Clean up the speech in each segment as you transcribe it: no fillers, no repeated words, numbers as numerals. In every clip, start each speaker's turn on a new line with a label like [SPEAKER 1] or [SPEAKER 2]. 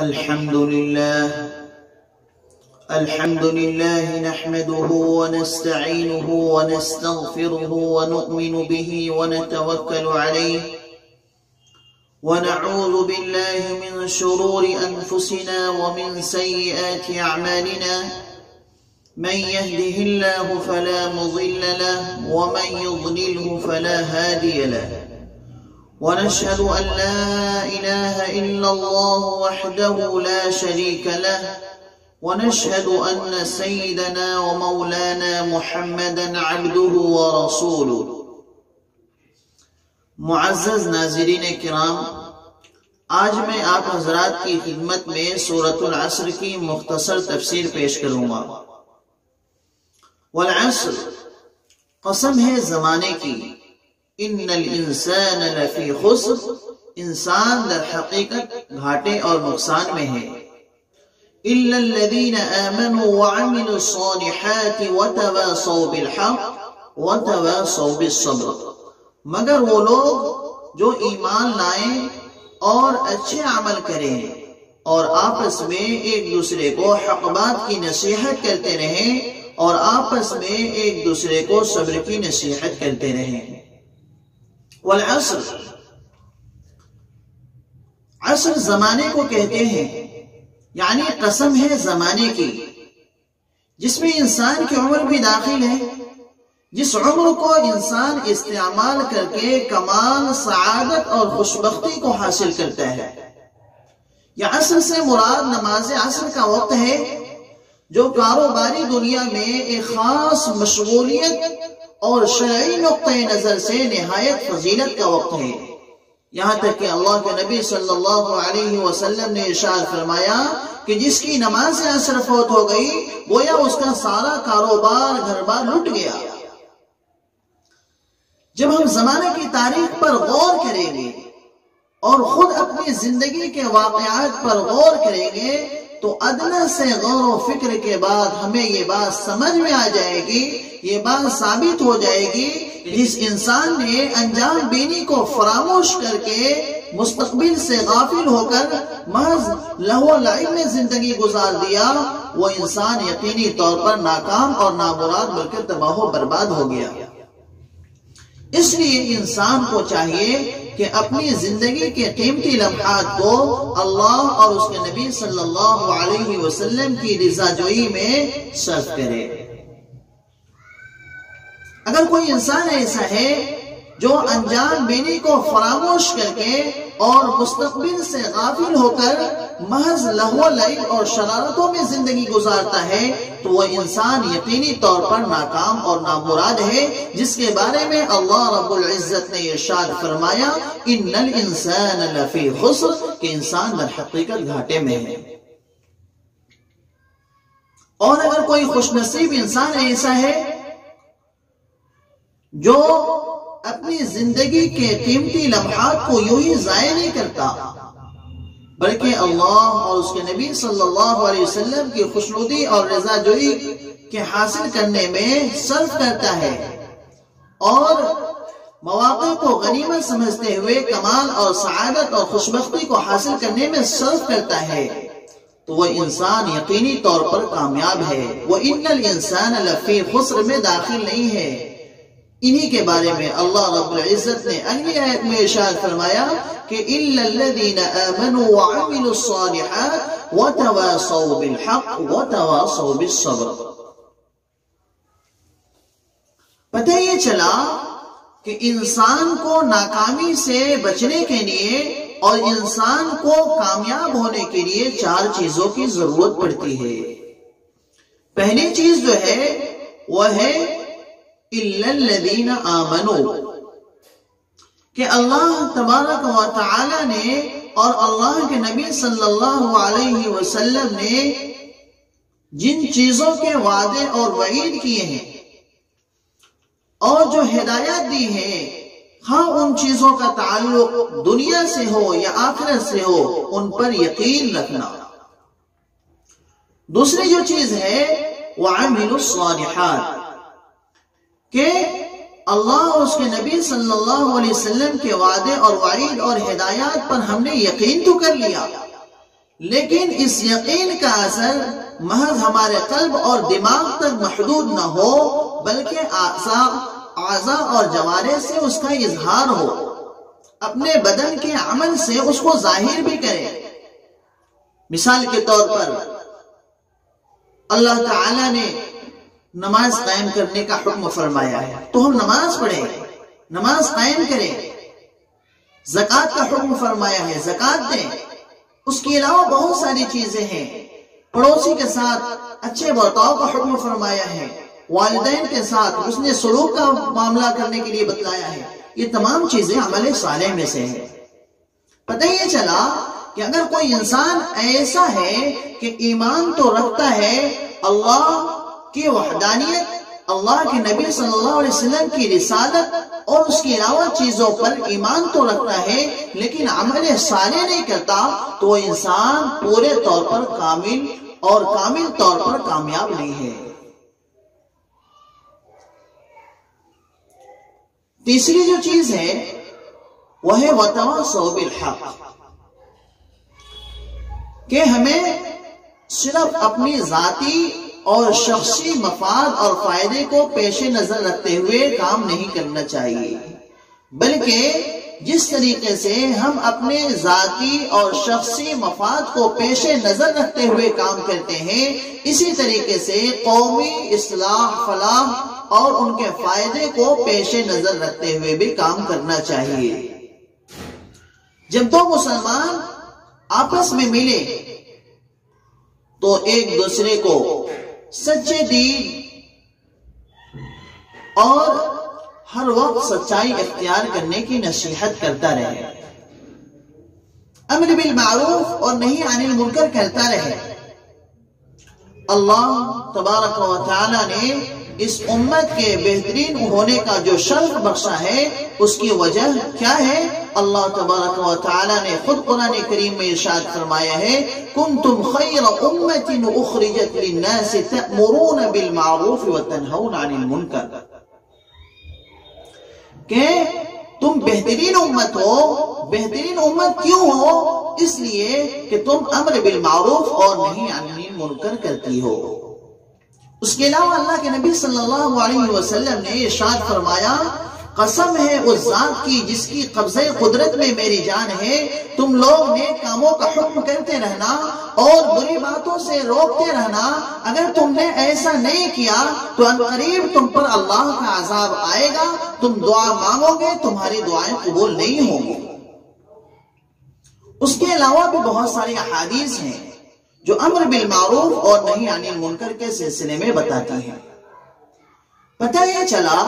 [SPEAKER 1] الحمد لله نحمده ونستعينه ونستغفره ونؤمن به ونتوكل عليه ونعوذ بالله من شرور أنفسنا ومن سيئات أعمالنا من يهده الله فلا مضل له ومن يضلله فلا هادي له ونشهد أن لا إله إلا الله وحده لا شريك له ونشهد أن سيدنا ومولانا محمدا عبده ورسوله. معزز ناظرین کرام، آج میں آپ حضرات کی خدمت میں سورۃ العصر کی مختصر تفسیر پیش کروں گا. والعصر، قسم ہے زمانے کی، ان الانسان لفی خسر، انسان در حقیقت گھاٹے اور نقصان میں ہے. الا الذین آمنوا وعملوا الصالحات وتواصوا بالحق وتواصوا بالصبر، مگر وہ لوگ جو ایمان لائیں اور اچھے عمل کریں اور آپس میں ایک دوسرے کو حق بات کی نصیحت کرتے رہیں اور آپس میں ایک دوسرے کو صبر کی نصیحت کرتے رہیں. والعصر، عصر زمانے کو کہتے ہیں، یعنی قسم ہے زمانے کی جس میں انسان کی عمر بھی داخل ہے، جس عمر کو انسان استعمال کر کے کمال سعادت اور خوشبختی کو حاصل کرتا ہے. یہ عصر سے مراد نماز عصر کا وقت ہے، جو کاروباری دنیا میں ایک خاص مشغولیت اور شرعی نقطہ نظر سے نہایت فضیلت کا وقت ہے. یہاں تک کہ اللہ کے نبی صلی اللہ علیہ وسلم نے ارشاد فرمایا کہ جس کی نماز عصر فوت ہو گئی گویا اس کا سارا کاروبار گھر بار لٹ گیا. جب ہم زمانے کی تاریخ پر غور کریں گے اور خود اپنی زندگی کے واقعات پر غور کریں گے تو ادنا سے غور و فکر کے بعد ہمیں یہ بات سمجھ میں آ جائے گی، یہ بات ثابت ہو جائے گی، جس انسان نے انجام بینی کو فراموش کر کے مستقبل سے غافل ہو کر محض لہو و لعب میں زندگی گزار دیا، وہ انسان یقینی طور پر ناکام اور نامراد بلکہ تباہ و برباد ہو گیا. اس لیے انسان کو چاہیے کہ اپنی زندگی کے قیمتی لمحات کو اللہ اور اس کے نبی صلی اللہ علیہ وسلم کی رضا جوئی میں صرف کرے. اگر کوئی انسان ایسا ہے جو انجام بینی کو فراموش کر کے اور مستقبل سے غافل ہو کر محض لہو و لعب اور شرارتوں میں زندگی گزارتا ہے تو وہ انسان یقینی طور پر ناکام اور نامراد ہے، جس کے بارے میں اللہ رب العزت نے ارشاد فرمایا ان الانسان لفی خسر، کہ انسان در حقیقت گھاٹے میں ہے. اور اگر کوئی خوش نصیب انسان ایسا ہے جو اپنی زندگی کے قیمتی لمحات کو یوں ہی ضائع نہیں کرتا بلکہ اللہ اور اس کے نبی صلی اللہ علیہ وسلم کی خوشنودی اور رضا جوئی کے حاصل کرنے میں صرف کرتا ہے اور مواقع کو غنیمت سمجھتے ہوئے کمال اور سعادت اور خوشبختی کو حاصل کرنے میں صرف کرتا ہے، تو وہ انسان یقینی طور پر کامیاب ہے. وَإِنَّ الْإِنسَانَ لَفِي خُسْرٍ میں داخل نہیں ہے. انہی کے بارے میں اللہ رب العزت نے اگلی آیت میں ارشاد فرمایا کہ إِلَّا الَّذِينَ آمَنُوا وَعَمِلُوا الصَّالِحَاتِ وَتَوَاصَوْا بِالْحَقِّ وَتَوَاصَوْا بِالصَّبْرِ. پتہ یہ چلا کہ انسان کو ناکامی سے بچنے کے لیے اور انسان کو کامیاب ہونے کے لیے 4 چیزوں کی ضرورت پڑتی ہے. پہلی چیز جو ہے وہ ہے إِلَّا الَّذِينَ آمَنُوا، کہ اللہ تبارک و تعالی نے اور اللہ کے نبی صلی اللہ علیہ وسلم نے جن چیزوں کے وعدے اور وعید کیے ہیں اور جو ہدایت دی ہے، ہاں ان چیزوں کا تعلق دنیا سے ہو یا آخرت سے ہو، ان پر یقین رکھنا. دوسری جو چیز ہے وَعَمِلُوا الصَّالِحَاتِ، کہ اللہ اور اس کے نبی صلی اللہ علیہ وسلم کے وعدے اور وعید اور ہدایات پر ہم نے یقین تو کر لیا، لیکن اس یقین کا اثر محض ہمارے قلب اور دماغ تک محدود نہ ہو، بلکہ اعضاء اور جوارح سے اس کا اظہار ہو، اپنے بدن کے عمل سے اس کو ظاہر بھی کرے۔ مثال کے طور پر اللہ تعالی نے نماز قائم کرنے کا حکم فرمایا ہے، تو ہم نماز پڑھیں، نماز قائم کریں۔ زکوٰۃ کا حکم فرمایا ہے، زکوٰۃ دیں۔ اس کے علاوہ بہت ساری چیزیں ہیں۔ پڑوسی کے ساتھ اچھے برتاؤ کا حکم فرمایا ہے، والدین کے ساتھ اس نے سلوک کا معاملہ کرنے کے لیے بتلایا ہے۔ یہ تمام چیزیں عمل صالح میں سے ہیں۔ پتہ یہ چلا کہ اگر کوئی انسان ایسا ہے کہ ایمان تو رکھتا ہے اللہ کی وحدانیت، اللہ کے نبی صلی اللہ علیہ وسلم کی رسالت اور اس کے علاوہ چیزوں پر ایمان تو رکھتا ہے، لیکن عمل صالح نہیں کرتا، تو وہ انسان پورے طور پر کامل طور پر کامیاب نہیں ہے۔ تیسری جو چیز ہے وہ ہے وَتَوَاصَوْا بِالْحَقِّ، کہ ہمیں صرف اپنی ذاتی اور شخصی مفاد اور فائدے کو پیش نظر رکھتے ہوئے کام نہیں کرنا چاہیے، بلکہ جس طریقے سے ہم اپنے ذاتی اور شخصی مفاد کو پیش نظر رکھتے ہوئے کام کرتے ہیں، اسی طریقے سے قومی اصلاح، فلاح اور ان کے فائدے کو پیش نظر رکھتے ہوئے بھی کام کرنا چاہیے۔ جب دو مسلمان آپس میں ملے تو ایک دوسرے کو سچے دین اور ہر وقت سچائی اختیار کرنے کی نصیحت کرتا رہے، امر بالمعروف اور نہی عن المنکر کرتا رہے۔ اللہ تبارک و تعالی نے اس امت کے بہترین ہونے کا جو شرف بخشا ہے، اس کی وجہ کیا ہے؟ اللہ تبارک و تعالی نے خود قرآن کریم میں ارشاد فرمایا ہے، کنتم خیر امت اخرجت للناس تأمرون بالمعروف وتنہون عن المنکر، کہ تم بہترین امت ہو۔ بہترین امت کیوں ہو؟ اس لیے کہ تم امر بالمعروف اور نہی عن المنکر کرتی ہو۔ اس کے علاوہ اللہ کے نبی صلی اللہ علیہ وسلم نے ارشاد فرمایا، قسم ہے اس ذات کی جس کی قبضہ قدرت میں میری جان ہے، تم لوگ نیک کاموں کا حکم کرتے رہنا اور بری باتوں سے روکتے رہنا۔ اگر تم نے ایسا نہیں کیا تو عنقریب تم پر اللہ کا عذاب آئے گا، تم دعا مانگو گے، تمہاری دعائیں قبول نہیں ہوں گی۔ اس کے علاوہ بھی بہت ساری احادیث ہیں جو امر بالمعروف اور نہی عن المنکر کے سلسلے میں بتاتی ہیں۔ پتہ یہ چلا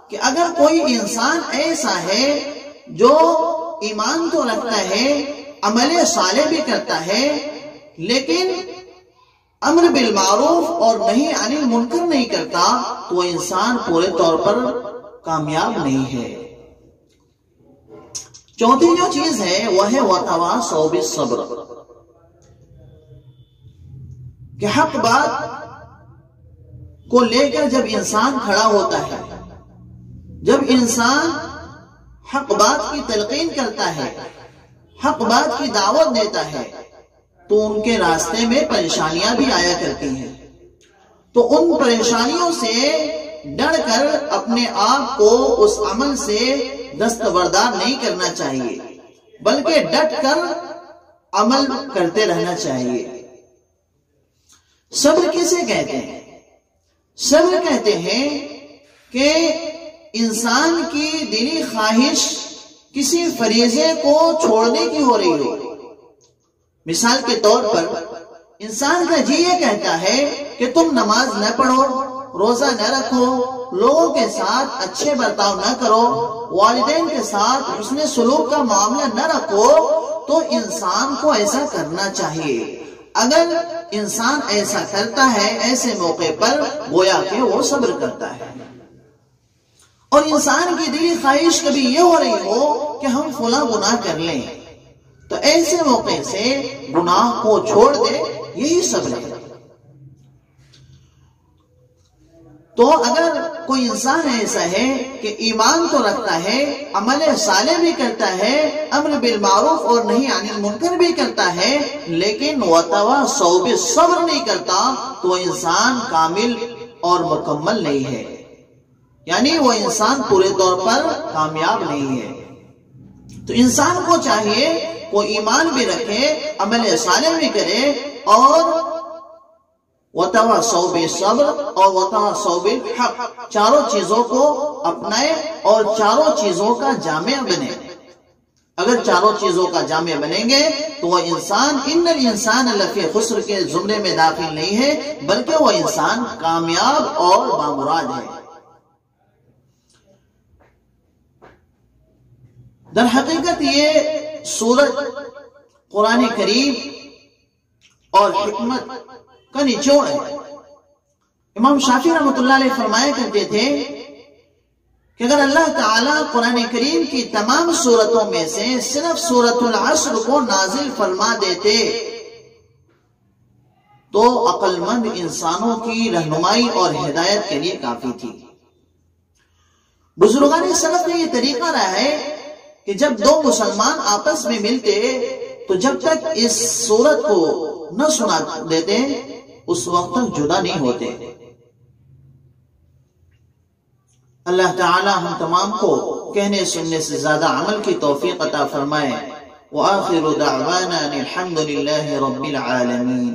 [SPEAKER 1] کہ اگر کوئی انسان ایسا ہے جو ایمان تو رکھتا ہے، عمل صالح بھی کرتا ہے، لیکن امر بالمعروف اور نہی عن المنکر نہیں کرتا، تو وہ انسان پورے طور پر کامیاب نہیں ہے۔ چوتھی جو چیز ہے وہ ہے وَتَوَاصَوْا بِالصَّبْرِ، کہ حق بات کو لے کر جب انسان کھڑا ہوتا ہے، جب انسان حق بات کی تلقین کرتا ہے، حق بات کی دعوت دیتا ہے، تو ان کے راستے میں پریشانیاں بھی آیا کرتی ہیں، تو ان پریشانیوں سے ڈر کر اپنے آپ کو اس عمل سے دستبردار نہیں کرنا چاہیے، بلکہ ڈٹ کر عمل کرتے رہنا چاہیے۔ صبر کسے کہتے ہیں؟ صبر کہتے ہیں کہ انسان کی دلی خواہش کسی فریضے کو چھوڑنے کی ہو رہی ہو۔ مثال کے طور پر انسان کا جی یہ کہتا ہے کہ تم نماز نہ پڑھو، روزہ نہ رکھو، لوگوں کے ساتھ اچھے برتاؤ نہ کرو، والدین کے ساتھ حسن سلوک کا معاملہ نہ رکھو، تو انسان کو ایسا کرنا چاہیے۔ اگر انسان ایسا کرتا ہے ایسے موقع پر گویا کہ وہ صبر کرتا ہے۔ اور انسان کی دلی خواہش کبھی یہ ہو رہی ہو کہ ہم فلاں گناہ کر لیں، تو ایسے موقع سے گناہ کو چھوڑ دے، یہی صبر ہے۔ تو اگر کوئی انسان ایسا ہے کہ ایمان تو رکھتا ہے، عمل صالح بھی کرتا ہے، امر بالمعروف اور نہی عن المنکر بھی کرتا ہے، لیکن وتواصوا بالصبر نہیں کرتا، تو وہ انسان کامل اور مکمل نہیں ہے، یعنی وہ انسان پورے طور پر کامیاب نہیں ہے۔ تو انسان کو چاہیے وہ ایمان بھی رکھے، عمل صالح بھی کرے، اور وتواصوا بالصبر اور وتواصوا بالحق، چاروں چیزوں کو اپنائے اور چاروں چیزوں کا جامع بنے۔ اگر چاروں چیزوں کا جامع بنیں گے تو وہ انسان ان الانسان لفی خسر کے زمرے میں داخل نہیں ہے، بلکہ وہ انسان کامیاب اور بامراد ہے۔ در حقیقت یہ سورت قرآن کریم اور حکمت کا نچوڑ ہے۔ امام شافعی رحمۃ اللہ علیہ فرمایا کرتے تھے کہ اگر اللہ تعالیٰ قرآن کریم کی تمام سورتوں میں سے صرف سورۃ العصر کو نازل فرما دیتے تو عقل مند انسانوں کی رہنمائی اور ہدایت کے لیے کافی تھی۔ بزرگان سلف کا یہ طریقہ رہا ہے کہ جب دو مسلمان آپس میں ملتے تو جب تک اس سورت کو نہ سنا دیتے اس وقت تک جدا نہیں ہوتے۔ اللہ تعالی ہم تمام کو کہنے سننے سے زیادہ عمل کی توفیق عطا فرمائے۔ وآخر دعوانا الحمد للہ رب العالمین۔